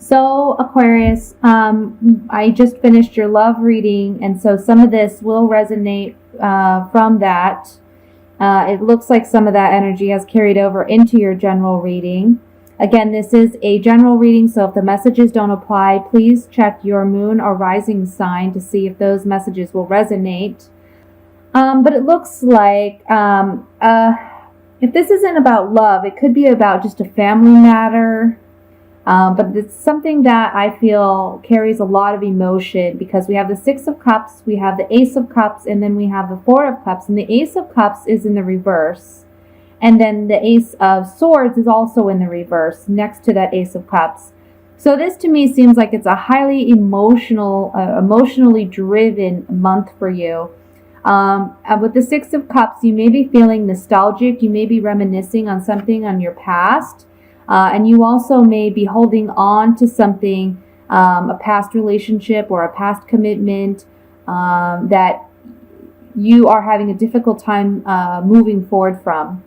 So, Aquarius, I just finished your love reading, and so some of this will resonate from that. It looks like some of that energy has carried over into your general reading. Again, this is a general reading, so if the messages don't apply, please check your moon or rising sign to see if those messages will resonate. But it looks like if this isn't about love, it could be about just a family matter. But it's something that I feel carries a lot of emotion because we have the Six of Cups, we have the Ace of Cups, and then we have the Four of Cups. And the Ace of Cups is in the reverse. And then the Ace of Swords is also in the reverse next to that Ace of Cups. So this to me seems like it's a highly emotionally driven month for you. With the Six of Cups, you may be feeling nostalgic. You may be reminiscing on something on your past. And you also may be holding on to something, a past relationship or a past commitment that you are having a difficult time moving forward from.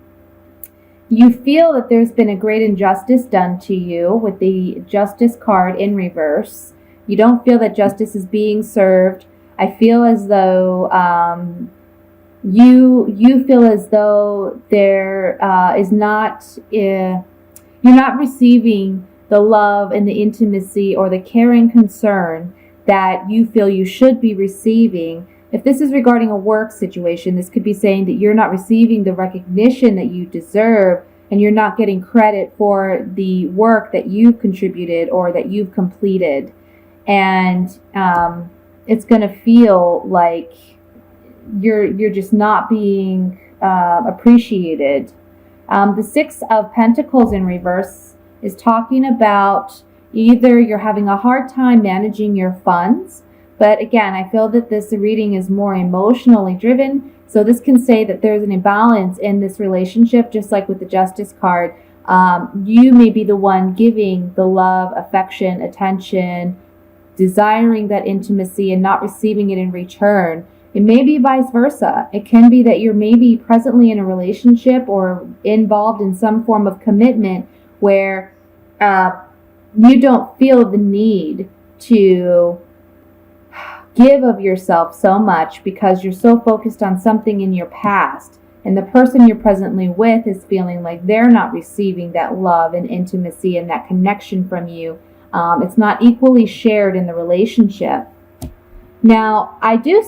You feel that there's been a great injustice done to you with the Justice card in reverse. You don't feel that justice is being served. I feel as though you feel as though there is not... you're not receiving the love and the intimacy or the care and concern that you feel you should be receiving. If this is regarding a work situation, this could be saying that you're not receiving the recognition that you deserve and you're not getting credit for the work that you've contributed or that you've completed. And it's going to feel like you're just not being appreciated. The Six of Pentacles in reverse is talking about either you're having a hard time managing your funds, but again, I feel that this reading is more emotionally driven. So this can say that there's an imbalance in this relationship, just like with the Justice card. You may be the one giving the love, affection, attention, desiring that intimacy and not receiving it in return. It may be vice versa. It can be that you're maybe presently in a relationship or involved in some form of commitment where you don't feel the need to give of yourself so much because you're so focused on something in your past. And the person you're presently with is feeling like they're not receiving that love and intimacy and that connection from you. It's not equally shared in the relationship. Now, I do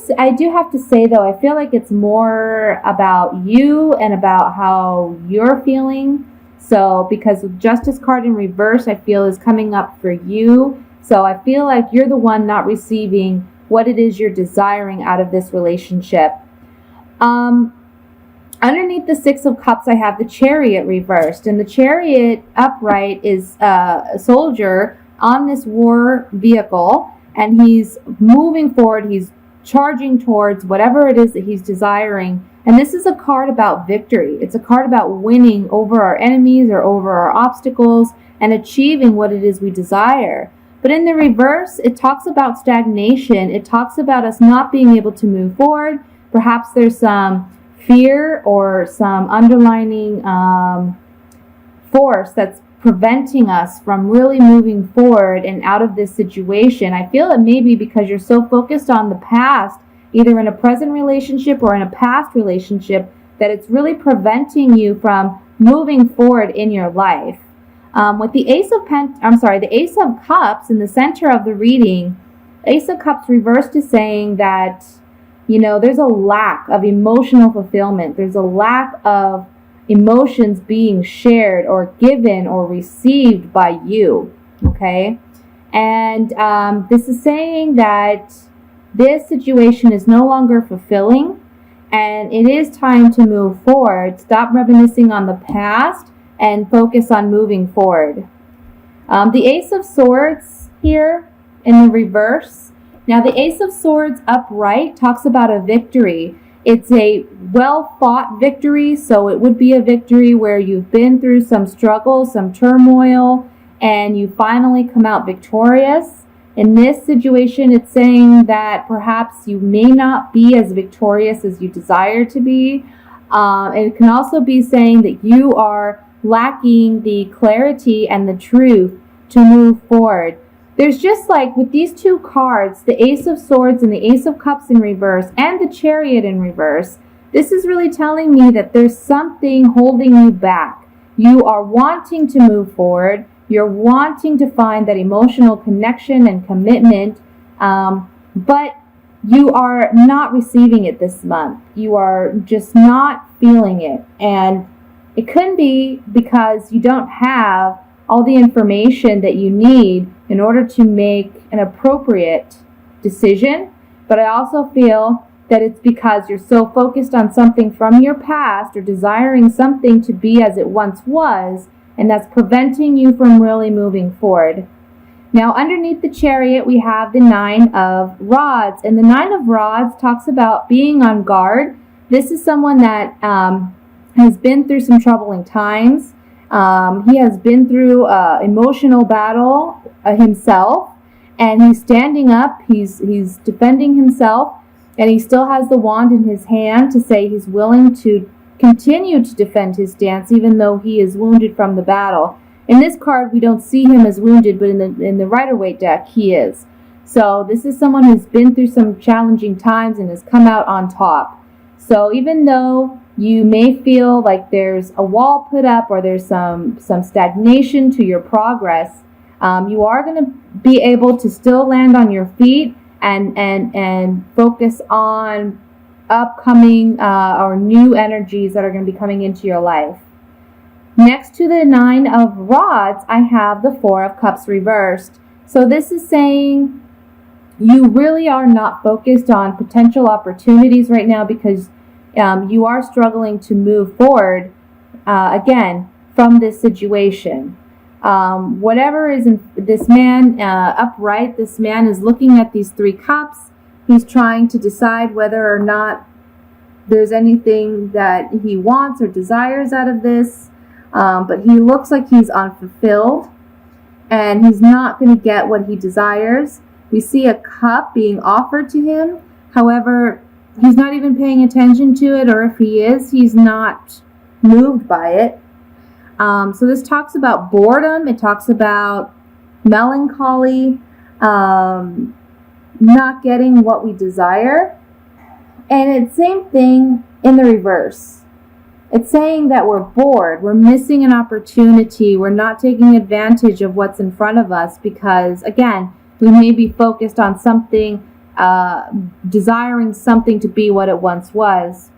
have to say, though, I feel like it's more about you and about how you're feeling. So, because the Justice card in reverse, I feel is coming up for you. So, I feel like you're the one not receiving what it is you're desiring out of this relationship. Underneath the Six of Cups, I have the Chariot reversed. And the Chariot upright is a soldier on this war vehicle. And he's moving forward, he's charging towards whatever it is that he's desiring. And this is a card about victory. It's a card about winning over our enemies or over our obstacles and achieving what it is we desire. But in the reverse, it talks about stagnation. It talks about us not being able to move forward. Perhaps there's some fear or some underlining force that's preventing us from really moving forward and out of this situation. I feel it may be because you're so focused on the past, either in a present relationship or in a past relationship, that it's really preventing you from moving forward in your life. With the the Ace of Cups in the center of the reading, Ace of Cups reversed is saying that, there's a lack of emotional fulfillment. There's a lack of emotions being shared or given or received by you, okay? And this is saying that this situation is no longer fulfilling and it is time to move forward. Stop reminiscing on the past and focus on moving forward. The Ace of Swords here in the reverse. Now the Ace of Swords upright talks about a victory. It's a well-fought victory, so it would be a victory where you've been through some struggle, some turmoil, and you finally come out victorious. In this situation, it's saying that perhaps you may not be as victorious as you desire to be. It can also be saying that you are lacking the clarity and the truth to move forward. There's just like with these two cards, the Ace of Swords and the Ace of Cups in reverse and the Chariot in reverse, this is really telling me that there's something holding you back. You are wanting to move forward. You're wanting to find that emotional connection and commitment, but you are not receiving it this month. You are just not feeling it. And it could be because you don't have all the information that you need in order to make an appropriate decision. But I also feel that it's because you're so focused on something from your past or desiring something to be as it once was, and that's preventing you from really moving forward. Now, underneath the Chariot, we have the Nine of Rods, and the Nine of Rods talks about being on guard. This is someone that has been through some troubling times. He has been through emotional battle himself, and he's standing up, he's defending himself, and he still has the wand in his hand to say he's willing to continue to defend his stance even though he is wounded from the battle. In this card, we don't see him as wounded, but in the Rider-Waite deck, he is. So this is someone who's been through some challenging times and has come out on top. So even though you may feel like there's a wall put up or there's some stagnation to your progress, you are going to be able to still land on your feet and focus on upcoming or new energies that are going to be coming into your life. Next to the Nine of Rods, I have the Four of Cups reversed. So this is saying you really are not focused on potential opportunities right now because you are struggling to move forward, again, from this situation. Whatever is in this man upright, this man is looking at these three cups. He's trying to decide whether or not there's anything that he wants or desires out of this. But he looks like he's unfulfilled and he's not going to get what he desires. We see a cup being offered to him. However, he's not even paying attention to it, or if he is, he's not moved by it. So this talks about boredom. It talks about melancholy, not getting what we desire. And it's same thing in the reverse. It's saying that we're bored, we're missing an opportunity, we're not taking advantage of what's in front of us because, again, we may be focused on something, desiring something to be what it once was.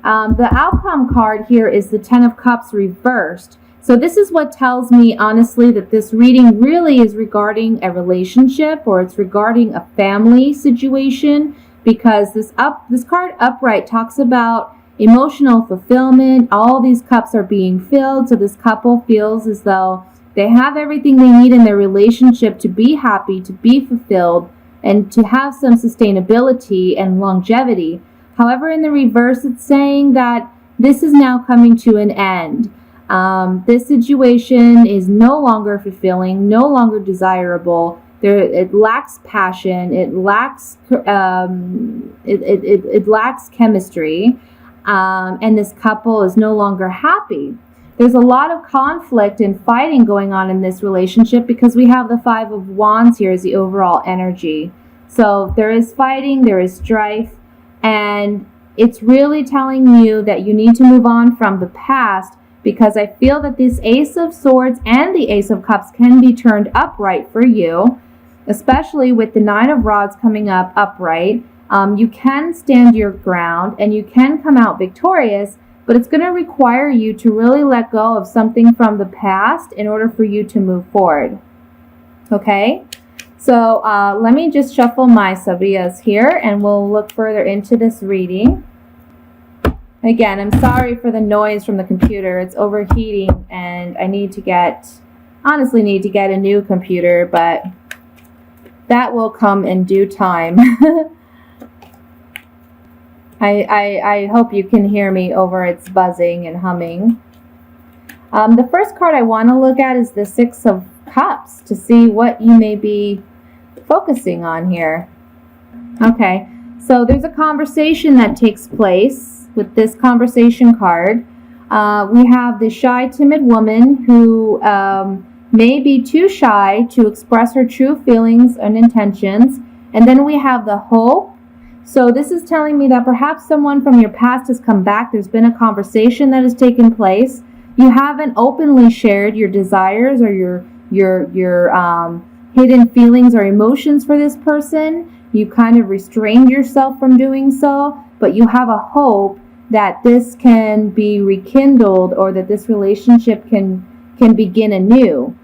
The outcome card here is the Ten of Cups reversed. So this is what tells me, honestly, that this reading really is regarding a relationship or it's regarding a family situation because this card upright talks about emotional fulfillment. All these cups are being filled, so this couple feels as though they have everything they need in their relationship to be happy, to be fulfilled, and to have some sustainability and longevity. However, in the reverse, it's saying that this is now coming to an end. This situation is no longer fulfilling, no longer desirable. It lacks passion. It lacks it lacks chemistry. And this couple is no longer happy. There's a lot of conflict and fighting going on in this relationship because we have the Five of Wands here as the overall energy. So there is fighting, there is strife, and it's really telling you that you need to move on from the past because I feel that this Ace of Swords and the Ace of Cups can be turned upright for you, especially with the Nine of Rods coming up upright. You can stand your ground and you can come out victorious, but it's going to require you to really let go of something from the past in order for you to move forward. Okay? So let me just shuffle my sabias here and we'll look further into this reading. Again, I'm sorry for the noise from the computer. It's overheating and I honestly need to get a new computer, but that will come in due time. I hope you can hear me over its buzzing and humming. The first card I want to look at is the Six of Cups to see what you may be focusing on here. Okay, so there's a conversation that takes place with this conversation card. We have the shy, timid woman who may be too shy to express her true feelings and intentions. And then we have the hope. So this is telling me that perhaps someone from your past has come back. There's been a conversation that has taken place. You haven't openly shared your desires or your hidden feelings or emotions for this person. You kind of restrained yourself from doing so, but you have a hope that this can be rekindled or that this relationship can begin anew.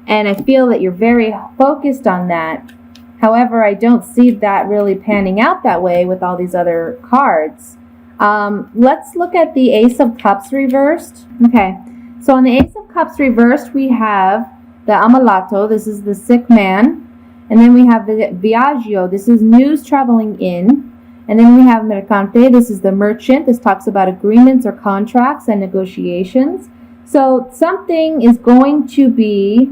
And I feel that you're very focused on that. However, I don't see that really panning out that way with all these other cards. Let's look at the Ace of Cups reversed. Okay, so on the Ace of Cups reversed, we have the Ammalato. This is the sick man. And then we have the Viaggio. This is news traveling in. And then we have Mercante. This is the merchant. This talks about agreements or contracts and negotiations. So something is going to be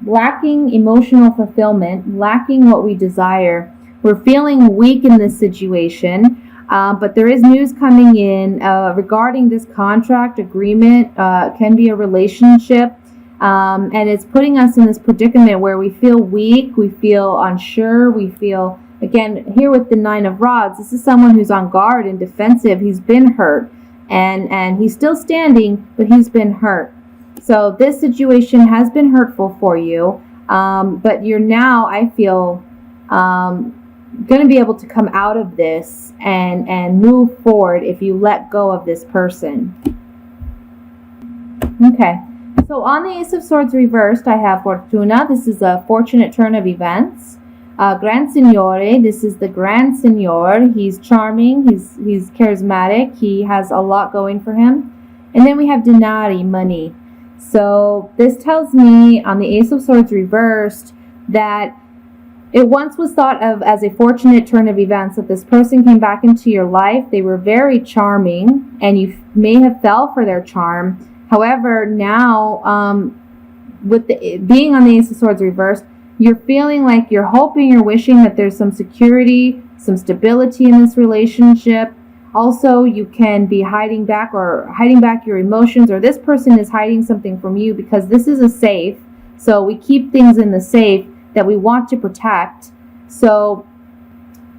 lacking emotional fulfillment, lacking what we desire. We're feeling weak in this situation, but there is news coming in regarding this contract agreement. Can be a relationship, and it's putting us in this predicament where we feel weak, we feel unsure, we feel, again, here with the Nine of Rods, this is someone who's on guard and defensive. He's been hurt, and he's still standing, but he's been hurt. So this situation has been hurtful for you, but you're now, I feel, going to be able to come out of this and move forward if you let go of this person. Okay, so on the Ace of Swords reversed, I have Fortuna. This is a fortunate turn of events. Gran Signore. This is the Grand Signor. He's charming. He's charismatic. He has a lot going for him. And then we have Denari, money. So this tells me on the Ace of Swords reversed that it once was thought of as a fortunate turn of events that this person came back into your life. They were very charming and you may have fell for their charm. However, now with being on the Ace of Swords reversed, you're feeling like you're hoping, you're wishing that there's some security, some stability in this relationship. Also, you can be hiding back your emotions, or this person is hiding something from you because this is a safe. So we keep things in the safe that we want to protect. So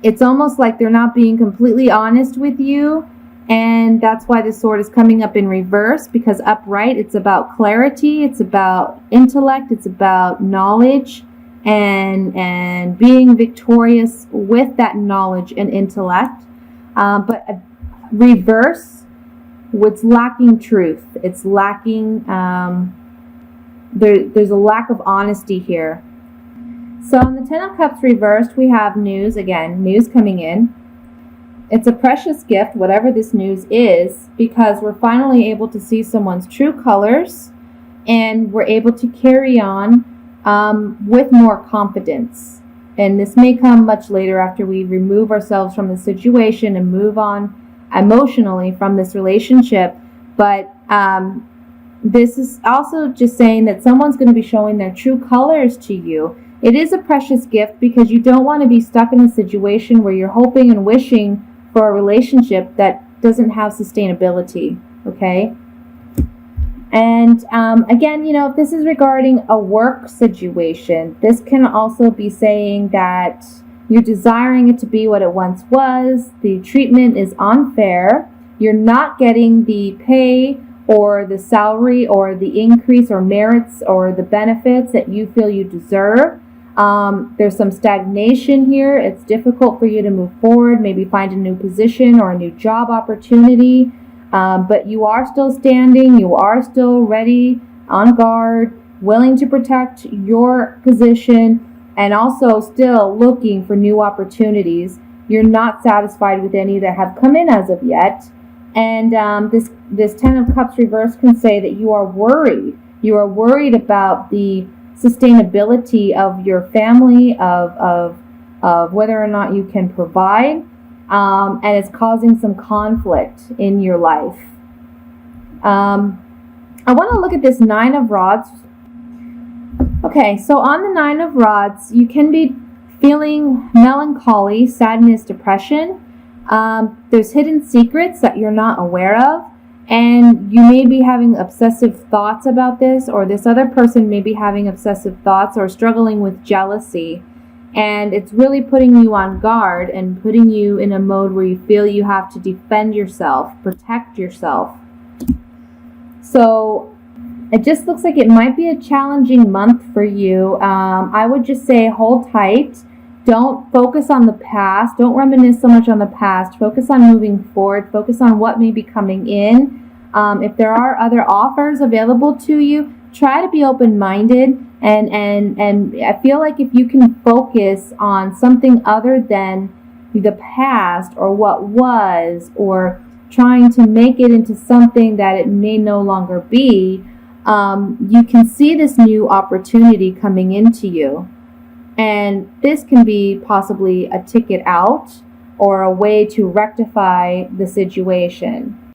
it's almost like they're not being completely honest with you. And that's why the sword is coming up in reverse, because upright, it's about clarity, it's about intellect, it's about knowledge, and being victorious with that knowledge and intellect. But reverse, what's lacking truth. It's lacking, there's a lack of honesty here. So on the Ten of Cups reversed, we have news again, news coming in. It's a precious gift, whatever this news is, because we're finally able to see someone's true colors and we're able to carry on with more confidence. And this may come much later after we remove ourselves from the situation and move on emotionally from this relationship. But this is also just saying that someone's going to be showing their true colors to you. It is a precious gift because you don't want to be stuck in a situation where you're hoping and wishing for a relationship that doesn't have sustainability, okay? And again, you know, if this is regarding a work situation, this can also be saying that you're desiring it to be what it once was. The treatment is unfair. You're not getting the pay or the salary or the increase or merits or the benefits that you feel you deserve. There's some stagnation here. It's difficult for you to move forward, maybe find a new position or a new job opportunity. But you are still standing. You are still ready, on guard, willing to protect your position, and also still looking for new opportunities. You're not satisfied with any that have come in as of yet. And this Ten of Cups reverse can say that you are worried. You are worried about the sustainability of your family, of whether or not you can provide, and it's causing some conflict in your life. I want to look at this Nine of Rods. Okay, so on the Nine of Rods, you can be feeling melancholy, sadness, depression. There's hidden secrets that you're not aware of. And you may be having obsessive thoughts about this, or this other person may be having obsessive thoughts or struggling with jealousy. And it's really putting you on guard and putting you in a mode where you feel you have to defend yourself, protect yourself. So it just looks like it might be a challenging month for you. I would just say hold tight. Don't focus on the past. Don't reminisce so much on the past. Focus on moving forward. Focus on what may be coming in. If there are other offers available to you, try to be open-minded. And I feel like if you can focus on something other than the past or what was, or trying to make it into something that it may no longer be, you can see this new opportunity coming into you. And this can be possibly a ticket out or a way to rectify the situation.